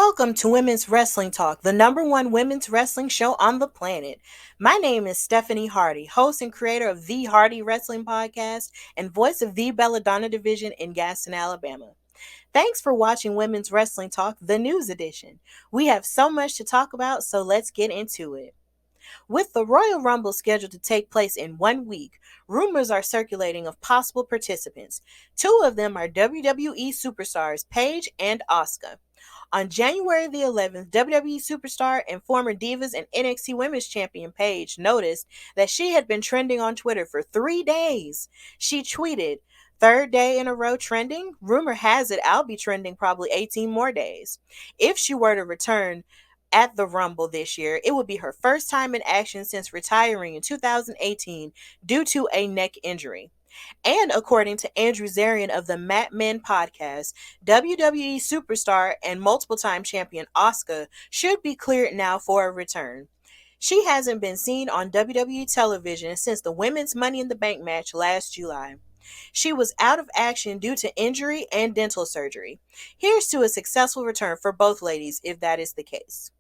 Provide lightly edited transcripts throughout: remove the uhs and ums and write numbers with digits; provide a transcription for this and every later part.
Welcome to Women's Wrestling Talk, the number one women's wrestling show on the planet. My name is Stephanie Hardy, host and creator of the Hardy Wrestling Podcast and voice of the Belladonna Division in Gaston, Alabama. Thanks for watching Women's Wrestling Talk, the news edition. We have so much to talk about, so let's get into it. With the Royal Rumble scheduled to take place in 1 week, rumors are circulating of possible participants. Two of them are WWE superstars Paige and Asuka. On January the 11th, WWE superstar and former Divas and NXT Women's Champion Paige noticed that she had been trending on Twitter for 3 days. She tweeted, "Third day in a row trending? Rumor has it I'll be trending probably 18 more days." If she were to return at the Rumble this year, it would be her first time in action since retiring in 2018 due to a neck injury. And according to Andrew Zarian of the Mat Men podcast, WWE superstar and multiple-time champion Asuka should be cleared now for a return. She hasn't been seen on WWE television since the Women's Money in the Bank match last July. She was out of action due to injury and dental surgery. Here's to a successful return for both ladies if that is the case.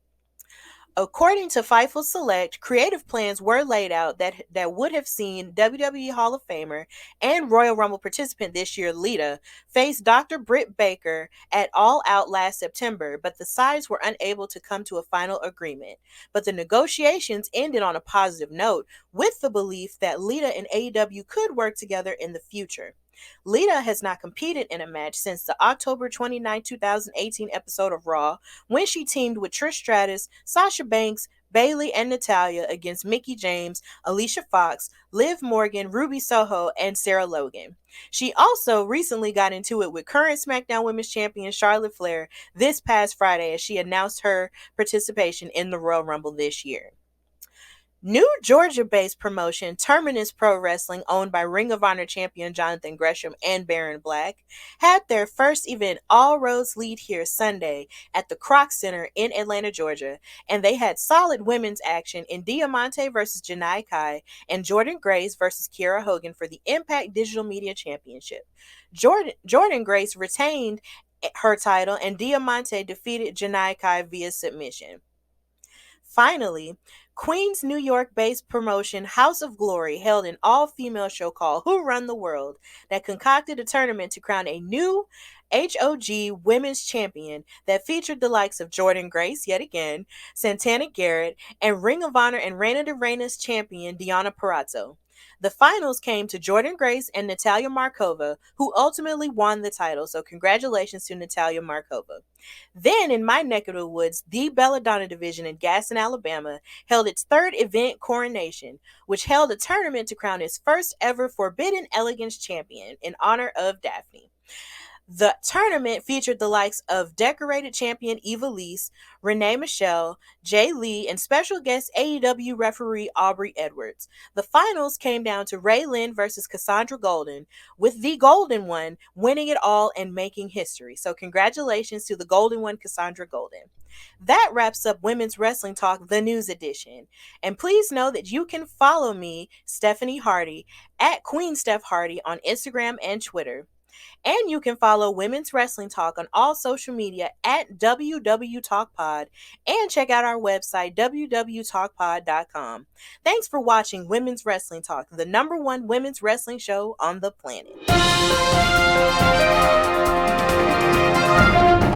According to Fightful Select, creative plans were laid out that would have seen WWE Hall of Famer and Royal Rumble participant this year, Lita, face Dr. Britt Baker at All Out last September, but the sides were unable to come to a final agreement. But the negotiations ended on a positive note, with the belief that Lita and AEW could work together in the future. Lita has not competed in a match since the October 29, 2018 episode of Raw, when she teamed with Trish Stratus, Sasha Banks, Bayley, and Natalya against Mickie James, Alicia Fox, Liv Morgan, Ruby Soho, and Sarah Logan. She also recently got into it with current SmackDown Women's Champion Charlotte Flair this past Friday as she announced her participation in the Royal Rumble this year. New Georgia-based promotion Terminus Pro Wrestling, owned by Ring of Honor champion Jonathan Gresham and Baron Black, had their first event All Roads Lead Here Sunday at the Kroc Center in Atlanta, Georgia, and they had solid women's action in Diamante versus Janai Kai and Jordynne Grace versus Kiera Hogan for the Impact Digital Media Championship. Jordynne Grace retained her title, and Diamante defeated Janai Kai via submission. Finally, Queens, New York-based promotion House of Glory held an all-female show called Who Run the World that concocted a tournament to crown a new HOG Women's Champion that featured the likes of Jordynne Grace, yet again, Santana Garrett, and Ring of Honor and Reina de Reinas champion Deonna Purrazzo. The finals came to Jordynne Grace and Natalia Markova, who ultimately won the title, so congratulations to Natalia Markova. Then, in my neck of the woods, the Belladonna Division in Gaston, Alabama, held its third event, Coronation, which held a tournament to crown its first ever Forbidden Elegance champion in honor of Daphne. The tournament featured the likes of decorated champion Eva Lise, Renee Michelle, Jay Lee, and special guest AEW referee Aubrey Edwards. The finals came down to Ray Lynn versus Cassandra Golden, with the Golden One winning it all and making history. So congratulations to the Golden One, Cassandra Golden. That wraps up Women's Wrestling Talk, the news edition. And please know that you can follow me, Stephanie Hardy, at Queen Steph Hardy on Instagram and Twitter. And you can follow Women's Wrestling Talk on all social media at WWTalkPod and check out our website, www.talkpod.com. Thanks for watching Women's Wrestling Talk, the number one women's wrestling show on the planet.